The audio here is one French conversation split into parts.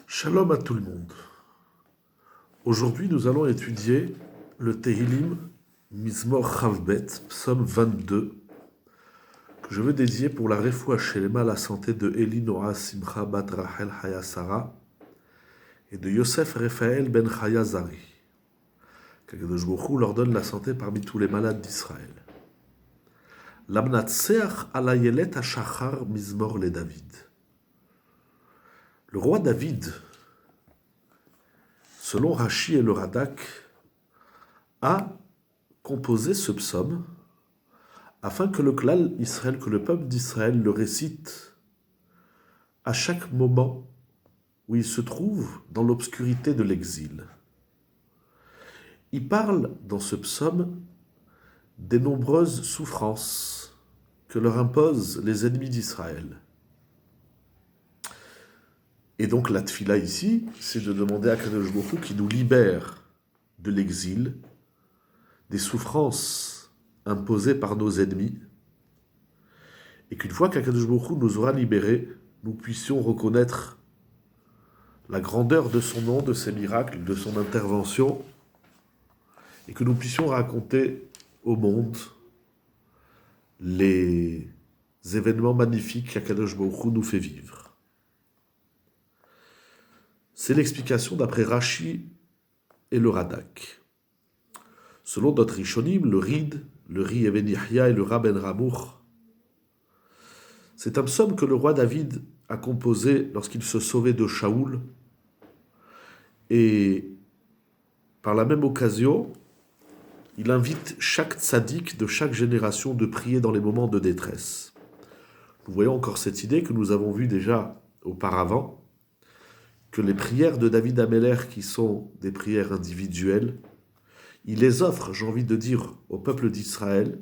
Shalom à tout le monde. Aujourd'hui, nous allons étudier le Tehillim Mizmor Chavbet, psaume 22, que je veux dédier pour la refoua shelema, la santé de Eli Noa Simcha bat Rachel Chaya Sarah et de Yosef Raphaël ben Chaya Zari. Qu'Akadosh Baruch Hu leur donne la santé parmi tous les malades d'Israël. Lamnatseach alayelet hashachar Mizmor le David. Le roi David, selon Rashi et le Radak, a composé ce psaume afin que le klal Israël, que le peuple d'Israël le récite à chaque moment où il se trouve dans l'obscurité de l'exil. Il parle dans ce psaume des nombreuses souffrances que leur imposent les ennemis d'Israël. Et donc la tfila ici, c'est de demander à Kadosh Baruch Hu qui nous libère de l'exil, des souffrances imposées par nos ennemis, et qu'une fois qu'Akadosh Baruch Hu nous aura libérés, nous puissions reconnaître la grandeur de son nom, de ses miracles, de son intervention, et que nous puissions raconter au monde les événements magnifiques qu'Akadosh Baruch Hu nous fait vivre. C'est l'explication d'après Rashi et le Radak. Selon d'autres Rishonim, le Rid, le Ri Eben Yahya et le Rabben Ramour, c'est un psaume que le roi David a composé lorsqu'il se sauvait de Shaoul, et par la même occasion, il invite chaque tzaddik de chaque génération de prier dans les moments de détresse. Nous voyons encore cette idée que nous avons vue déjà auparavant, que les prières de David Ameler, qui sont des prières individuelles, il les offre, j'ai envie de dire, au peuple d'Israël,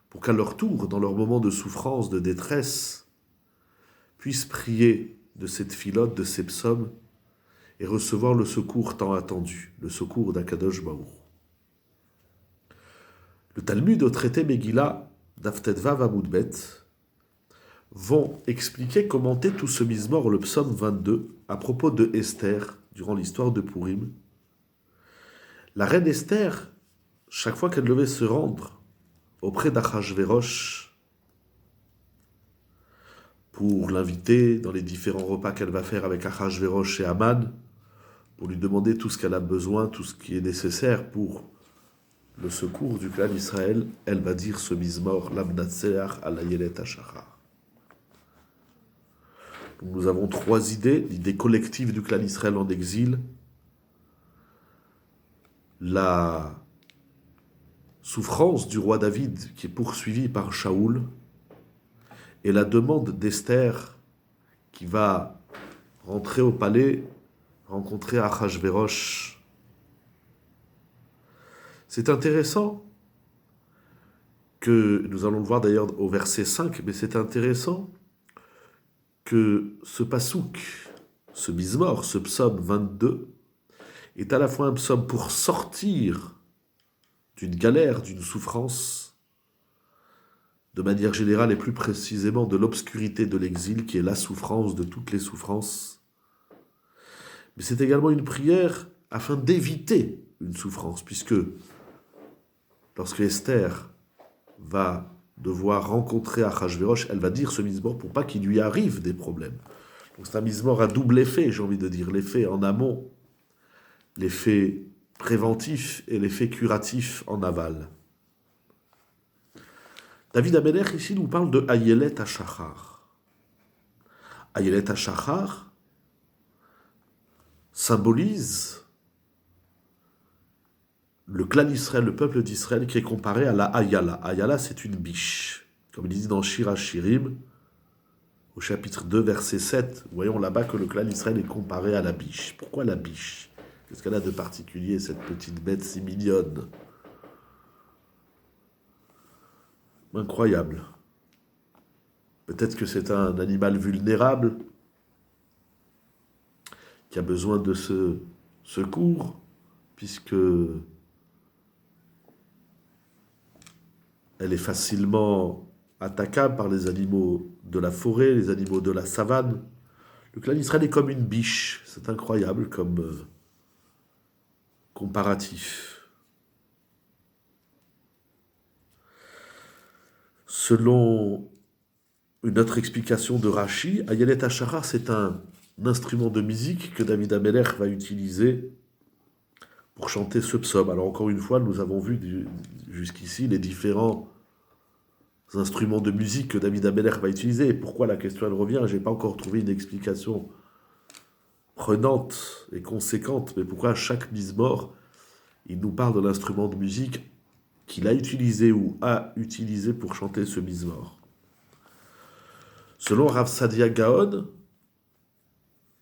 pour qu'à leur tour, dans leur moment de souffrance, de détresse, puissent prier de cette filote, de ces psaumes, et recevoir le secours tant attendu, le secours d'Akadosh Baruch. Le Talmud au traité Megillah, Daf Vav Amud Bet, vont expliquer, commenter tout ce Mizmor, le psaume 22, à propos de Esther, durant l'histoire de Purim. La reine Esther, chaque fois qu'elle devait se rendre auprès d'Achashverosh pour l'inviter dans les différents repas qu'elle va faire avec Achashverosh et Haman, pour lui demander tout ce qu'elle a besoin, tout ce qui est nécessaire pour le secours du clan d'Israël, elle va dire ce Mizmor, Lamnatseach alayelet hashachar. Nous avons trois idées, l'idée collective du clan d'Israël en exil, la souffrance du roi David qui est poursuivi par Shaoul, et la demande d'Esther qui va rentrer au palais, rencontrer Achashverosh. C'est intéressant que, nous allons le voir d'ailleurs au verset 5, mais c'est intéressant que ce pasouk, ce Mizmor, ce psaume 22, est à la fois un psaume pour sortir d'une galère, d'une souffrance, de manière générale et plus précisément de l'obscurité de l'exil, qui est la souffrance de toutes les souffrances. Mais c'est également une prière afin d'éviter une souffrance, puisque lorsque Esther va devoir rencontrer Achashverosh, elle va dire ce Mizmor pour pas qu'il lui arrive des problèmes. Donc c'est un Mizmor à double effet, j'ai envie de dire, l'effet en amont, l'effet préventif et l'effet curatif en aval. David Ameler ici nous parle de Ayelet Hashachar. Ayelet Hashachar symbolise le clan d'Israël, le peuple d'Israël, qui est comparé à la Ayala. Ayala, c'est une biche. Comme il dit dans Shir HaShirim, au chapitre 2, verset 7, voyons là-bas que le clan d'Israël est comparé à la biche. Pourquoi la biche ? Qu'est-ce qu'elle a de particulier, cette petite bête si mignonne ? Incroyable. Peut-être que c'est un animal vulnérable qui a besoin de ce secours, puisque elle est facilement attaquable par les animaux de la forêt, les animaux de la savane. Le clan d'Israël est comme une biche. C'est incroyable comme comparatif. Selon une autre explication de Rashi, Ayelet Hashachar, c'est un instrument de musique que David Ameler va utiliser pour chanter ce psaume. Alors encore une fois, nous avons vu jusqu'ici les différents instruments de musique que David Ameler va utiliser. Et pourquoi la question elle revient? Je n'ai pas encore trouvé une explication prenante et conséquente, mais pourquoi chaque mismor, il nous parle de l'instrument de musique qu'il a utilisé ou a utilisé pour chanter ce mismor. Selon Rav Sadia Gaon,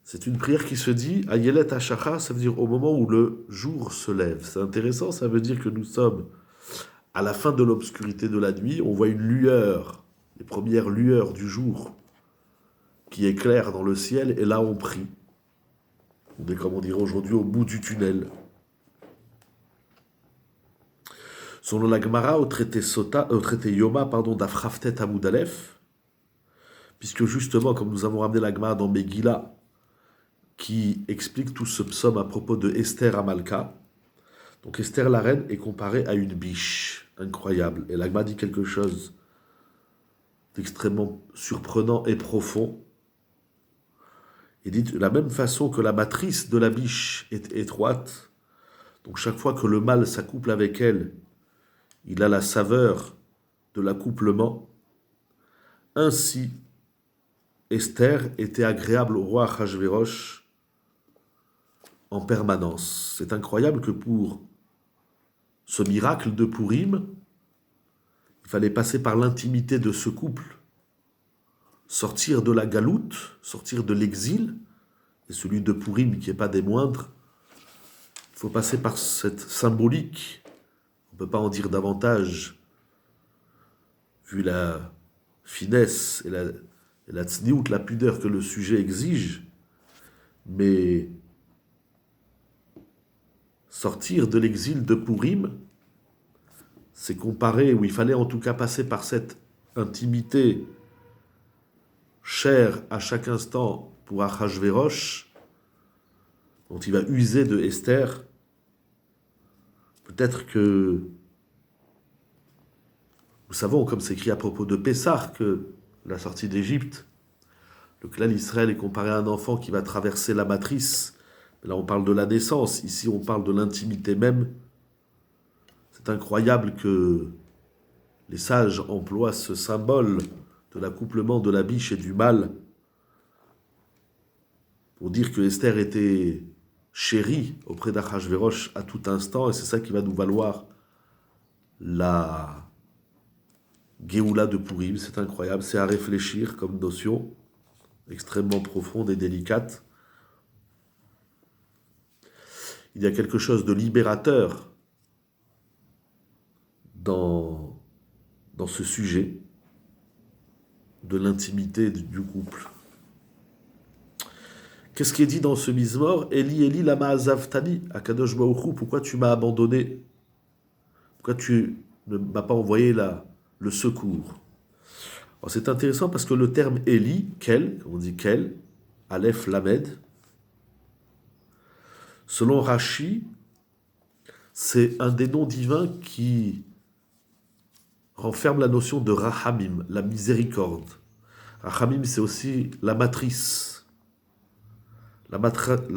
c'est une prière qui se dit Ayelet Hashachar, ça veut dire au moment où le jour se lève. C'est intéressant, ça veut dire que nous sommes à la fin de l'obscurité de la nuit, on voit une lueur, les premières lueurs du jour qui éclairent dans le ciel, et là on prie. On est, comme on dirait aujourd'hui, au bout du tunnel. Selon la Gemara, au traité Yoma, d'Afraftet Amud Aleph, puisque justement, comme nous avons ramené la Gemara dans Megillah, qui explique tout ce psaume à propos de Esther Amalka. Donc Esther la reine est comparée à une biche, incroyable. Et la Gemara dit quelque chose d'extrêmement surprenant et profond. Il dit de la même façon que la matrice de la biche est étroite, donc chaque fois que le mâle s'accouple avec elle, il a la saveur de l'accouplement. Ainsi, Esther était agréable au roi Achashvérosh en permanence. C'est incroyable que pour ce miracle de Purim, il fallait passer par l'intimité de ce couple, sortir de la galoute, sortir de l'exil, et celui de Purim qui n'est pas des moindres. Il faut passer par cette symbolique. On ne peut pas en dire davantage, vu la finesse et la tsniout, la pudeur que le sujet exige, mais sortir de l'exil de Purim, c'est comparé, où il fallait en tout cas passer par cette intimité chère à chaque instant pour Achashvérosh, dont il va user de Esther. Peut-être que nous savons, comme c'est écrit à propos de Pessah, que la sortie d'Égypte, le clan d'Israël est comparé à un enfant qui va traverser la matrice. Là, on parle de la naissance. Ici, on parle de l'intimité même. C'est incroyable que les sages emploient ce symbole de l'accouplement de la biche et du mâle pour dire que Esther était chérie auprès d'Achashvérosh à tout instant, et c'est ça qui va nous valoir la Géoula de Purim. C'est incroyable, c'est à réfléchir comme notion, extrêmement profonde et délicate. Il y a quelque chose de libérateur dans ce sujet de l'intimité du couple. Qu'est-ce qui est dit dans ce mismor? Eli, Eli, lama azavtani, Akadosh Baruch Hu, pourquoi tu m'as abandonné? Pourquoi tu ne m'as pas envoyé le secours? Alors c'est intéressant parce que le terme Eli, Kel, on dit Kel, Aleph Lamed, selon Rashi, c'est un des noms divins qui renferme la notion de Rahamim, la miséricorde. Rahamim, c'est aussi la matrice, la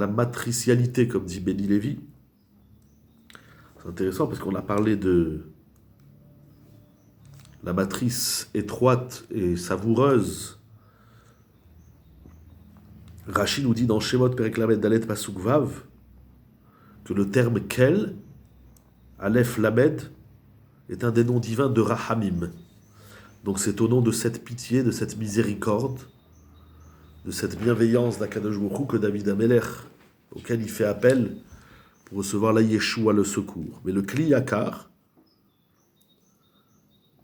matricialité, comme dit Béni Lévi. C'est intéressant parce qu'on a parlé de la matrice étroite et savoureuse. Rashi nous dit dans Shemot Perek Lamed Dalet Pasuk Vav que le terme Kel, Aleph Lamed, est un des noms divins de Rahamim. Donc c'est au nom de cette pitié, de cette miséricorde, de cette bienveillance d'Akadosh Baruch Hu que David Ameler, auquel il fait appel pour recevoir la Yeshua, le secours. Mais le Kli Yakar,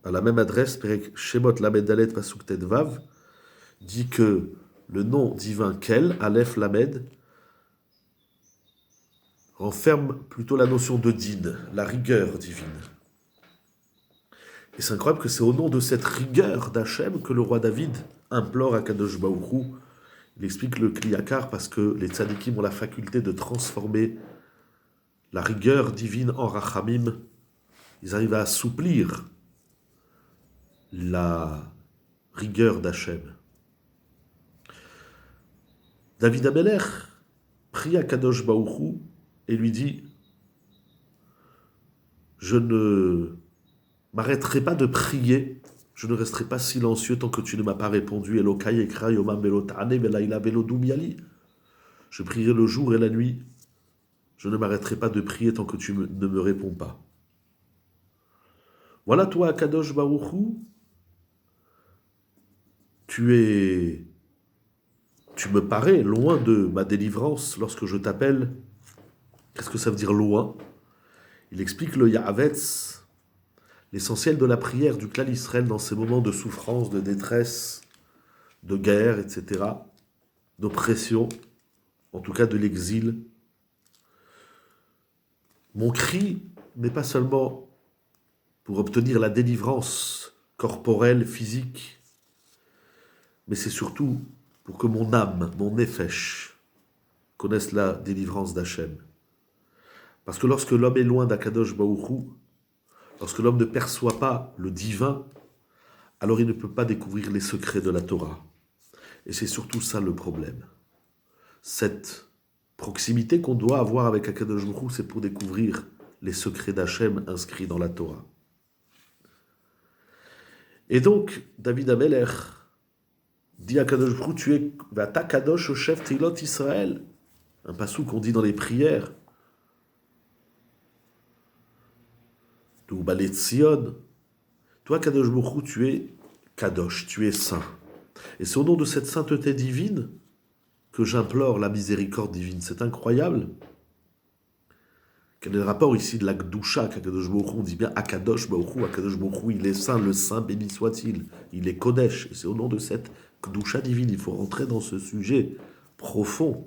à la même adresse, Perek Shemot Lamed Dalet Pasuk Tet Vav, dit que le nom divin Kel, Aleph Lamed, renferme plutôt la notion de din, la rigueur divine. Et c'est incroyable que c'est au nom de cette rigueur d'Hachem que le roi David implore à Kadosh Baruch Hu Il explique le Kliyakar parce que les tzadikim ont la faculté de transformer la rigueur divine en rachamim. Ils arrivent à assouplir la rigueur d'Hachem. David Amelech prie à Kadosh Baruch Hu et lui dit: je ne m'arrêterai pas de prier, je ne resterai pas silencieux tant que tu ne m'as pas répondu. Elokai ekra yomam velotane velaila velodum yali. Je prierai le jour et la nuit, je ne m'arrêterai pas de prier tant que tu ne me réponds pas. Voilà, toi, Kadosh Baruch Hu, tu me parais loin de ma délivrance lorsque je t'appelle. Qu'est-ce que ça veut dire loin? Il explique le Yahavetz, l'essentiel de la prière du clan Israël dans ces moments de souffrance, de détresse, de guerre, etc., d'oppression, en tout cas de l'exil. Mon cri n'est pas seulement pour obtenir la délivrance corporelle, physique, mais c'est surtout pour que mon âme, mon nefesh, connaisse la délivrance d'Hachem. Parce que lorsque l'homme est loin d'Akadosh Baruch Hu, lorsque l'homme ne perçoit pas le divin, alors il ne peut pas découvrir les secrets de la Torah. Et c'est surtout ça le problème. Cette proximité qu'on doit avoir avec Akadosh Baruch Hu, c'est pour découvrir les secrets d'Hachem inscrits dans la Torah. Et donc, David Amelech dit à Kadosh Baruch Hu, tu es Vata Kadosh chef Teilot Israël. Un passou qu'on dit dans les prières. D'où Balet Sion. Toi, Kadosh Baruch Hu, tu es Kadosh, tu es saint. Et c'est au nom de cette sainteté divine que j'implore la miséricorde divine. C'est incroyable. Quel est le rapport ici de la Gdusha, qu'Akadosh Baruch Hu, on dit bien Akadosh Baruch Hu, Akadosh Baruch Hu, il est saint, le saint béni soit-il. Il est Kodesh. Et c'est au nom de cette Gdusha divine. Il faut rentrer dans ce sujet profond.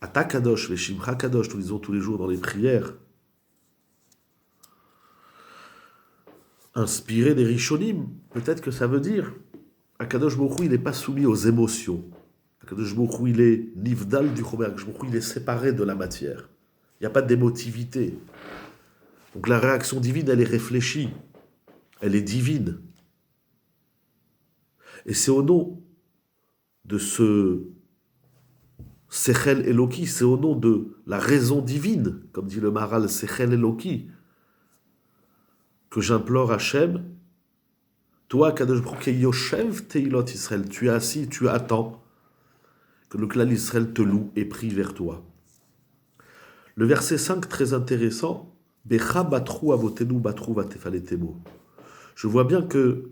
Ata Kadosh, les Shimcha Kadosh, nous lisons tous les jours dans les prières. Inspiré des Rishonim, peut-être que ça veut dire Akadosh Baruch Hu, il n'est pas soumis aux émotions. Akadosh Baruch Hu, il est nivdal du chomer. Akadosh Baruch Hu, il est séparé de la matière. Il n'y a pas d'émotivité. Donc la réaction divine, elle est réfléchie. Elle est divine. Et c'est au nom de ce Sechel Eloki, c'est au nom de la raison divine, comme dit le Maharal, Sechel Eloki, que j'implore Hachem, toi, Kadosh Baruch Hu, Yoshev Teilot Israël, tu es assis, tu attends que le clan Israël te loue et prie vers toi. Le verset 5, très intéressant, Becha batrou avotenu batrou vatefaletemo. Je vois bien que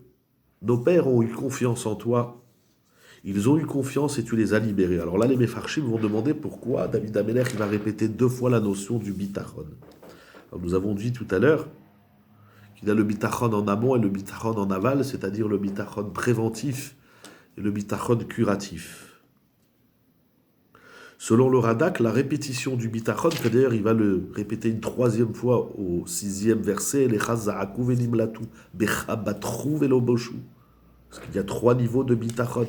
nos pères ont eu confiance en toi, ils ont eu confiance et tu les as libérés. Alors là, les Mefarshim vont demander pourquoi David Amelech va répéter 2 fois la notion du bitachon. Alors nous avons dit tout à l'heure qu'il y a le bitachon en amont et le bitachon en aval, c'est-à-dire le bitachon préventif et le bitachon curatif. Selon le Radak, la répétition du bitachon, que d'ailleurs il va le répéter une 3e fois au 6e verset, les chaza'aku venimlatu, becha batrou veloboshu. Parce qu'il y a 3 niveaux de bitachon.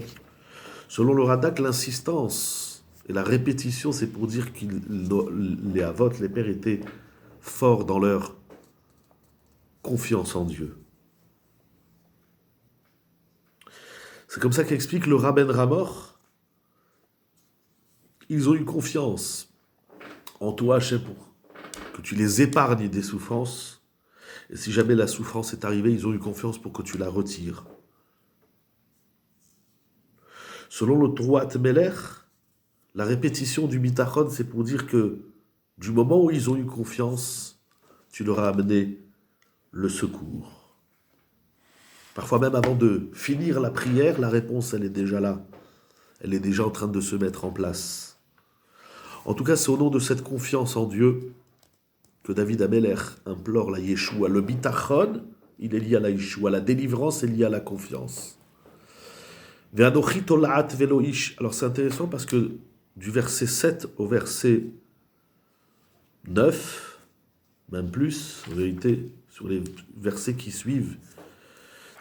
Selon le Radak, l'insistance et la répétition, c'est pour dire que les avot, les pères, étaient forts dans leur confiance en Dieu. C'est comme ça qu'explique le Rabben Ramor. Ils ont eu confiance en toi, Hachem, pour que tu les épargnes des souffrances. Et si jamais la souffrance est arrivée, ils ont eu confiance pour que tu la retires. Selon le Troat Melech, la répétition du bitachon, c'est pour dire que du moment où ils ont eu confiance, tu leur as amené le secours. Parfois même avant de finir la prière, la réponse, elle est déjà là. Elle est déjà en train de se mettre en place. En tout cas, c'est au nom de cette confiance en Dieu que David Amelech implore la Yeshua. Le bitachon, il est lié à la Yeshua. La délivrance est liée à la confiance. Alors c'est intéressant parce que du verset 7 au verset 9, même plus, en vérité, sur les versets qui suivent,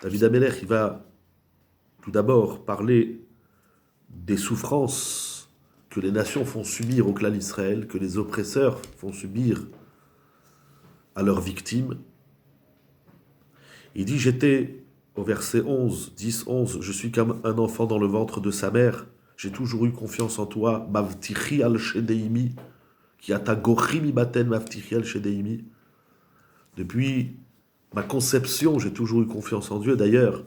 David Amelech, il va tout d'abord parler des souffrances que les nations font subir au clan Israël, que les oppresseurs font subir à leurs victimes. Il dit, j'étais, au verset 11, 10, 11, je suis comme un enfant dans le ventre de sa mère, j'ai toujours eu confiance en toi, Mavtichi al-Shedeimi, qui a ta gochimi baten Mavtichi al-Shedeimi. Depuis ma conception, j'ai toujours eu confiance en Dieu. D'ailleurs,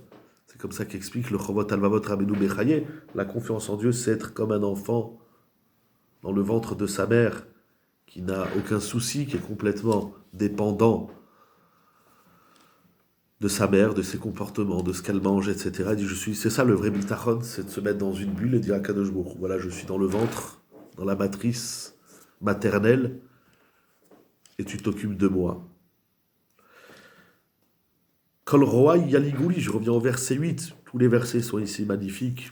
c'est comme ça qu'explique le Chovot Alvavot Rabbeinu Bechaye. La confiance en Dieu, c'est être comme un enfant dans le ventre de sa mère, qui n'a aucun souci, qui est complètement dépendant de sa mère, de ses comportements, de ce qu'elle mange, etc. Il dit, c'est ça le vrai bitachon, c'est de se mettre dans une bulle et dire à Kadosh Baruch Hu, voilà, je suis dans le ventre, dans la matrice maternelle, et tu t'occupes de moi. Kol Roa Yaligouli, je reviens au verset 8, tous les versets sont ici magnifiques.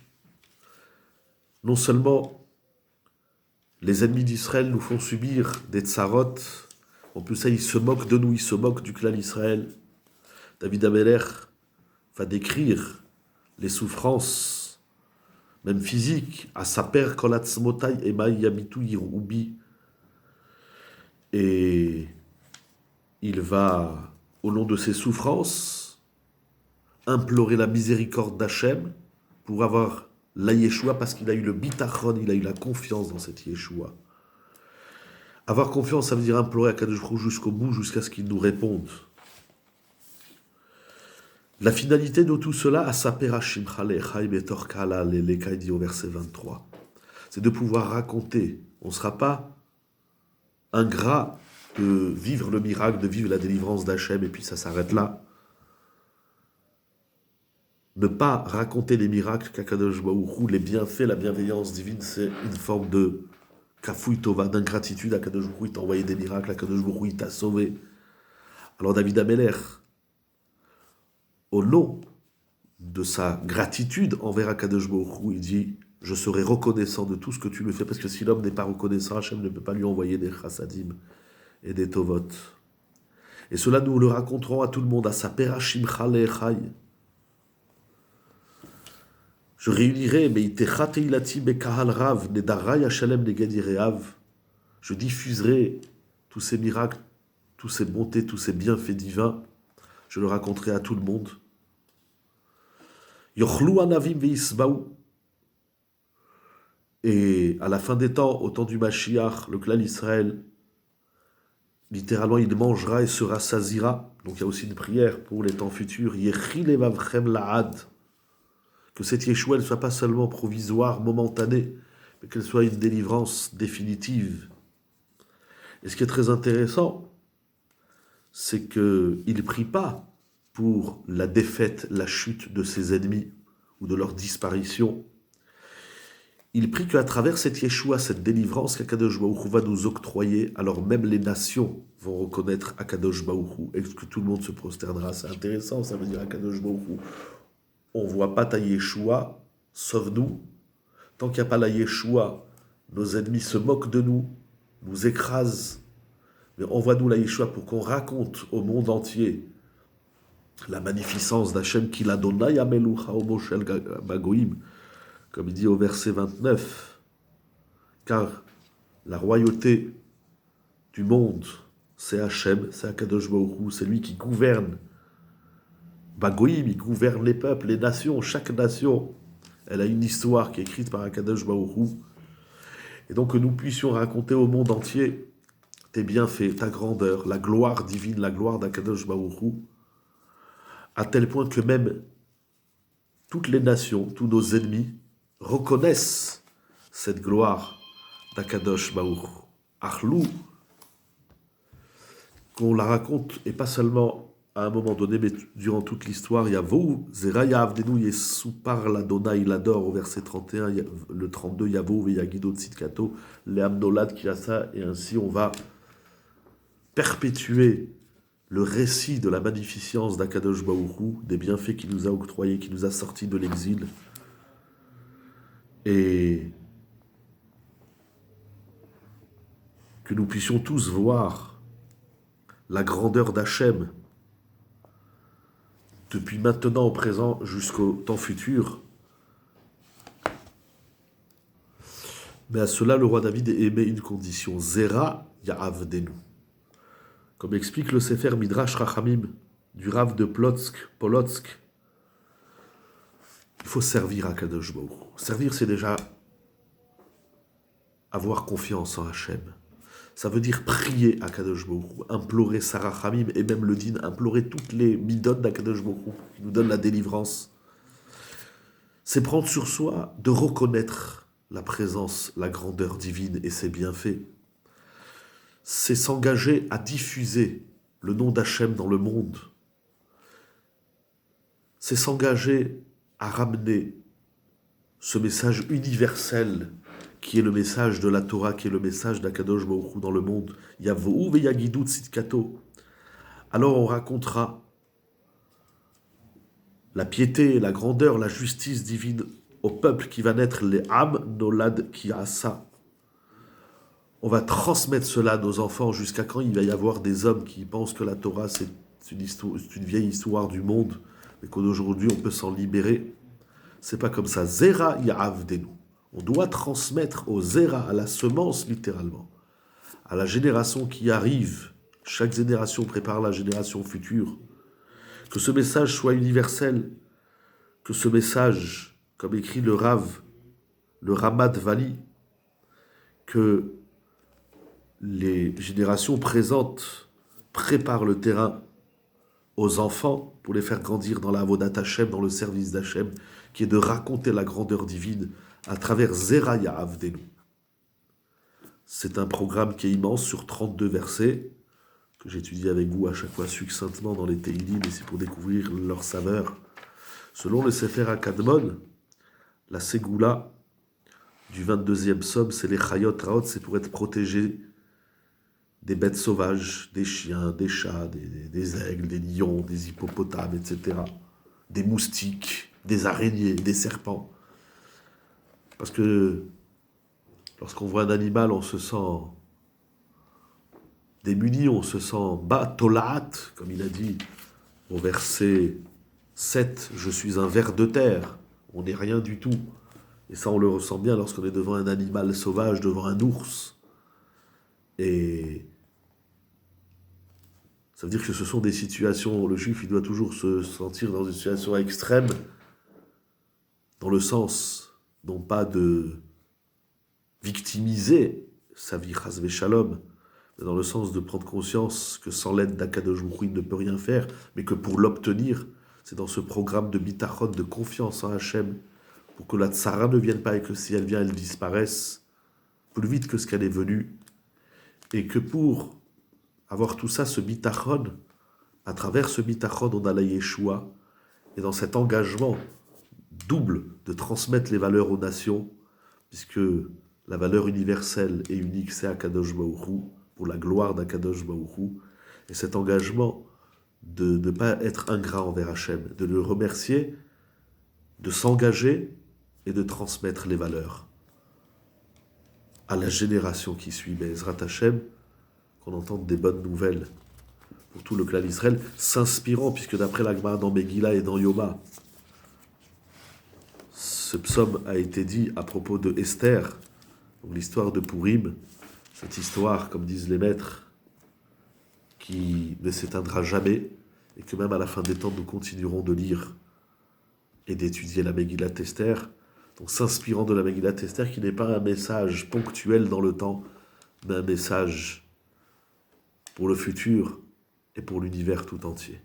Non seulement les ennemis d'Israël nous font subir des tsarot, en plus ça, ils se moquent de nous, ils se moquent du clan d'Israël. David Ameler va décrire les souffrances, même physiques, à sa père Kolatzmotai Emai Yamitu Yirubi. Et il va, au nom de ses souffrances, implorer la miséricorde d'Hachem pour avoir la Yeshua, parce qu'il a eu le bitachon, il a eu la confiance dans cette Yeshua. Avoir confiance, ça veut dire implorer à Kadosh Baruch Hu jusqu'au bout, jusqu'à ce qu'il nous réponde. La finalité de tout cela, dit au verset 23, c'est de pouvoir raconter. On ne sera pas ingrat de vivre le miracle, de vivre la délivrance d'Hachem, et puis ça s'arrête là. Ne pas raconter les miracles qu'Akadosh Baruch Hu, les bienfaits, la bienveillance divine, c'est une forme de kafouï tova, d'ingratitude. Akadosh Baruch Hu, il t'a envoyé des miracles, Akadosh Baruch Hu, il t'a sauvé. Alors David Ameler, au nom de sa gratitude envers Akadosh Baruch Hu, il dit, je serai reconnaissant de tout ce que tu me fais, parce que si l'homme n'est pas reconnaissant, Hachem ne peut pas lui envoyer des chassadim et des tovot. Et cela, nous le raconterons à tout le monde, à sa perachim chale chai. Je réunirai, je diffuserai tous ces miracles, tous ces bontés, tous ces bienfaits divins. Je le raconterai à tout le monde. Et à la fin des temps, au temps du Mashiach, le clan Israël, littéralement, il mangera et se rassasira. Donc il y a aussi une prière pour les temps futurs. Que cette Yeshua ne soit pas seulement provisoire, momentanée, mais qu'elle soit une délivrance définitive. Et ce qui est très intéressant, c'est qu'il ne prie pas pour la défaite, la chute de ses ennemis ou de leur disparition. Il prie qu'à travers cette Yeshua, cette délivrance qu'Akadosh Baruch Hu va nous octroyer, alors même les nations vont reconnaître Akadosh Baruch Hu et que tout le monde se prosternera. C'est intéressant, ça veut dire Akadosh Baruch Hu. On ne voit pas ta Yeshua, sauve-nous. Tant qu'il n'y a pas la Yeshua, nos ennemis se moquent de nous, nous écrasent. Mais envoie-nous la Yeshua pour qu'on raconte au monde entier la magnificence d'Hachem qu'il a donné à Melucha au Moshel Bagoïm, comme il dit au verset 29. Car la royauté du monde, c'est Hachem, c'est Akadosh Baruch Hu, c'est lui qui gouverne. Bagoïm, il gouverne les peuples, les nations, chaque nation, elle a une histoire qui est écrite par Akadosh Baruch Hu. Et donc que nous puissions raconter au monde entier tes bienfaits, ta grandeur, la gloire divine, la gloire d'Akadosh Baruch Hu, à tel point que même toutes les nations, tous nos ennemis, reconnaissent cette gloire d'Akadosh Baruch Hu. Achlou, qu'on la raconte, et pas seulement à un moment donné, mais durant toute l'histoire, Yavou, Zeraya Avdenu Yesu par l'Adonai, il adore au verset 31, le 32, Yavou, Veyagido Tzidkato, Leamnolad Kiasa, et ainsi on va perpétuer le récit de la magnificence d'Akadosh Baruch Hu, des bienfaits qu'il nous a octroyés, qui nous a sortis de l'exil. Et que nous puissions tous voir la grandeur d'Hachem, depuis maintenant au présent jusqu'au temps futur, Mais à cela, le roi David émet une condition. Zera Ya'avdenu. Comme explique le Sefer Midrash Rachamim du Rav de Polotsk, il faut servir à Kadosh Baruch Hu. Servir, c'est déjà avoir confiance en Hachem. Ça veut dire prier à Kadosh Baruch Hu, implorer Sarah Hamim et même le din, implorer toutes les midot d'Akadosh Baruch Hu, qui nous donne la délivrance. C'est prendre sur soi de reconnaître la présence, la grandeur divine et ses bienfaits. C'est s'engager à diffuser le nom d'Hachem dans le monde. C'est s'engager à ramener ce message universel qui est le message de la Torah, qui est le message d'Akadosh Baruch Hu dans le monde. Yavohu veyagidu tzidkato. Alors on racontera la piété, la grandeur, la justice divine au peuple qui va naître, les Am Nolad Kiasa. On va transmettre cela à nos enfants jusqu'à quand il va y avoir des hommes qui pensent que la Torah c'est une vieille histoire du monde, mais qu'aujourd'hui on peut s'en libérer. C'est pas comme ça. Zera Ya'avdenu. On doit transmettre au Zera, à la semence littéralement, à la génération qui arrive. Chaque génération prépare la génération future. Que ce message soit universel, que ce message, comme écrit le Rav, le Ramat Vali, que les générations présentes préparent le terrain aux enfants pour les faire grandir dans la Avodat Hashem, dans le service d'Hachem, qui est de raconter la grandeur divine à travers Zera Ya'avdenu. C'est un programme qui est immense sur 32 versets, que j'étudie avec vous à chaque fois succinctement dans les Teilim, et c'est pour découvrir leur saveur. Selon le Sefer HaKadmon, la Ségoula du 22e psaume, c'est les Chayot Raot, c'est pour être protégé des bêtes sauvages, des chiens, des chats, des aigles, des lions, des hippopotames, etc. Des moustiques, des araignées, des serpents. Parce que lorsqu'on voit un animal, on se sent démuni, on se sent bas, tolaat, comme il a dit au verset 7, je suis un ver de terre, on n'est rien du tout. Et ça, on le ressent bien lorsqu'on est devant un animal sauvage, devant un ours. Et ça veut dire que ce sont des situations, le juif, il doit toujours se sentir dans une situation extrême, dans le sens, non pas de victimiser sa vie, chas v'shalom, mais dans le sens de prendre conscience que sans l'aide d'Akadosh Baruch Hu, il ne peut rien faire, mais que pour l'obtenir, c'est dans ce programme de bitachon, de confiance en Hachem, pour que la tsara ne vienne pas et que si elle vient, elle disparaisse plus vite que ce qu'elle est venue, et que pour avoir tout ça, ce bitachon, à travers ce bitachon, on a la Yeshua, et dans cet engagement double de transmettre les valeurs aux nations, puisque la valeur universelle et unique, c'est Akadosh Baruch Hu, pour la gloire d'Akadosh Baruch Hu, et cet engagement de ne pas être ingrat envers Hachem, de le remercier, de s'engager et de transmettre les valeurs à la génération qui suit. Be'ezrat Hachem, qu'on entende des bonnes nouvelles pour tout le clan d'Israël, s'inspirant, puisque d'après la Gemara dans Megillah et dans Yoma, ce psaume a été dit à propos de Esther, donc l'histoire de Purim, cette histoire, comme disent les maîtres, qui ne s'éteindra jamais, et que même à la fin des temps, nous continuerons de lire et d'étudier la Megillat Esther, donc s'inspirant de la Megillat Esther, qui n'est pas un message ponctuel dans le temps, mais un message pour le futur et pour l'univers tout entier.